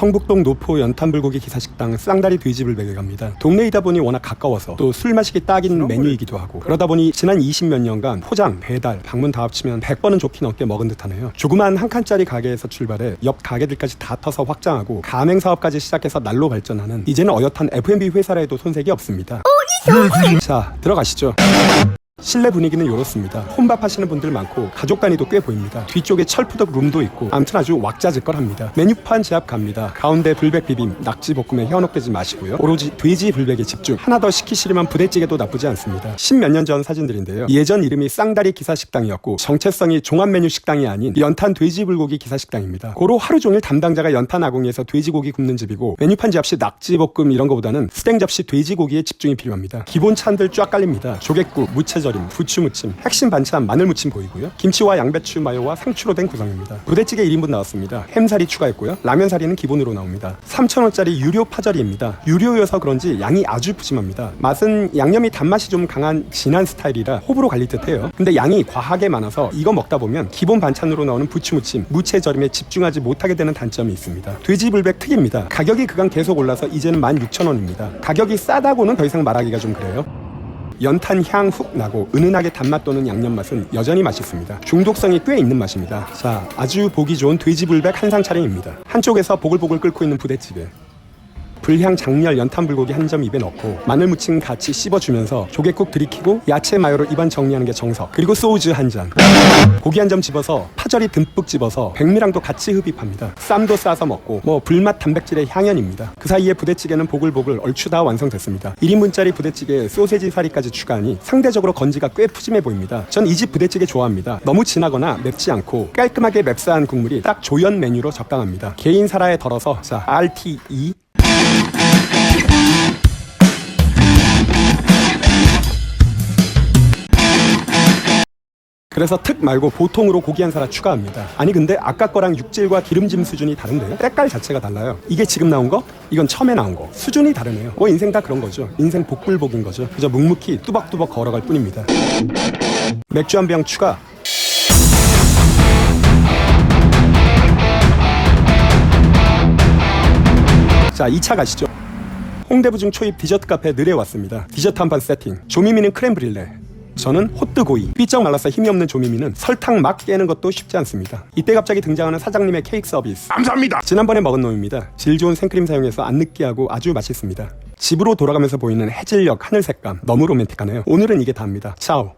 성북동 노포 연탄불고기 기사식당 쌍다리 돼지불백에 갑니다. 동네이다 보니 워낙 가까워서 또 술 마시기 딱인 메뉴이기도 하고, 그러다 보니 지난 20몇 년간 포장, 배달, 방문 다 합치면 100번은 좋게 넘게 먹은 듯하네요. 조그만 한 칸짜리 가게에서 출발해 옆 가게들까지 다 터서 확장하고 가맹사업까지 시작해서 날로 발전하는, 이제는 어엿한 F&B 회사라 해도 손색이 없습니다. 자, 들어가시죠. 실내 분위기는 이렇습니다. 혼밥 하시는 분들 많고 가족 단위도 꽤 보입니다. 뒤쪽에 철푸덕 룸도 있고 아무튼 아주 왁자지껄합니다. 메뉴판 제압 갑니다. 가운데 불백 비빔, 낙지볶음에 현혹되지 마시고요. 오로지 돼지 불백에 집중. 하나 더 시키시려면 부대찌개도 나쁘지 않습니다. 10몇 년 전 사진들인데요. 예전 이름이 쌍다리 기사식당이었고 정체성이 종합메뉴 식당이 아닌 연탄 돼지불고기 기사식당입니다. 고로 하루 종일 담당자가 연탄 아궁이에서 돼지고기 굽는 집이고, 메뉴판 제압 시 낙지볶음 이런 거보다는 스탱 접시 돼지고기에 집중이 필요합니다. 기본 찬들 쫙 깔립니다. 조개국, 무채절임, 부추무침, 핵심 반찬 마늘무침 보이고요. 김치와 양배추 마요와 상추로 된 구성입니다. 부대찌개 1인분 나왔습니다. 햄사리 추가했고요. 라면사리는 기본으로 나옵니다. 3,000원짜리 유료 파절이입니다. 유료여서 그런지 양이 아주 푸짐합니다. 맛은 양념이 단맛이 좀 강한 진한 스타일이라 호불호 갈릴 듯해요. 근데 양이 과하게 많아서 이거 먹다 보면 기본 반찬으로 나오는 부추무침, 무채절임에 집중하지 못하게 되는 단점이 있습니다. 돼지불백 특입니다. 가격이 그간 계속 올라서 이제는 16,000원입니다. 가격이 싸다고는 더 이상 말하기가 좀 그래요. 연탄 향 훅 나고 은은하게 단맛 도는 양념 맛은 여전히 맛있습니다. 중독성이 꽤 있는 맛입니다. 자, 아주 보기 좋은 돼지불백 한상 차림입니다. 한쪽에서 보글보글 끓고 있는 부대찌개, 불향 장렬 연탄불고기 한 점 입에 넣고 마늘무침 같이 씹어주면서 조개국 들이키고 야채 마요로 입안 정리하는 게 정석. 그리고 소주 한 잔, 고기 한 점 집어서 파절이 듬뿍 집어서 백미랑도 같이 흡입합니다. 쌈도 싸서 먹고 불맛 단백질의 향연입니다. 그 사이에 부대찌개는 보글보글 얼추 다 완성됐습니다. 1인분짜리 부대찌개에 소세지 사리까지 추가하니 상대적으로 건지가 꽤 푸짐해 보입니다. 전 이 집 부대찌개 좋아합니다. 너무 진하거나 맵지 않고 깔끔하게 맵싸한 국물이 딱 조연 메뉴로 적당합니다. 개인 사라에 덜어서 자, RTE. 그래서 특 말고 보통으로 고기 한 사라 추가합니다. 아니 근데 아까 거랑 육질과 기름짐 수준이 다른데요? 때깔 자체가 달라요. 이게 지금 나온 거? 이건 처음에 나온 거. 수준이 다르네요. 인생 다 그런 거죠. 인생 복불복인 거죠. 그저 묵묵히 뚜벅뚜벅 걸어갈 뿐입니다. 맥주 한 병 추가. 자, 2차 가시죠. 홍대부중 초입 디저트 카페 늘에 왔습니다. 디저트 한 판 세팅. 조미미는 크렘브릴레, 저는 호뜨고이. 삐쩍 말라서 힘이 없는 조미미는 설탕 막 깨는 것도 쉽지 않습니다. 이때 갑자기 등장하는 사장님의 케이크 서비스, 감사합니다. 지난번에 먹은 놈입니다. 질 좋은 생크림 사용해서 안 느끼하고 아주 맛있습니다. 집으로 돌아가면서 보이는 해질녘 하늘 색감 너무 로맨틱하네요. 오늘은 이게 다입니다. 차오.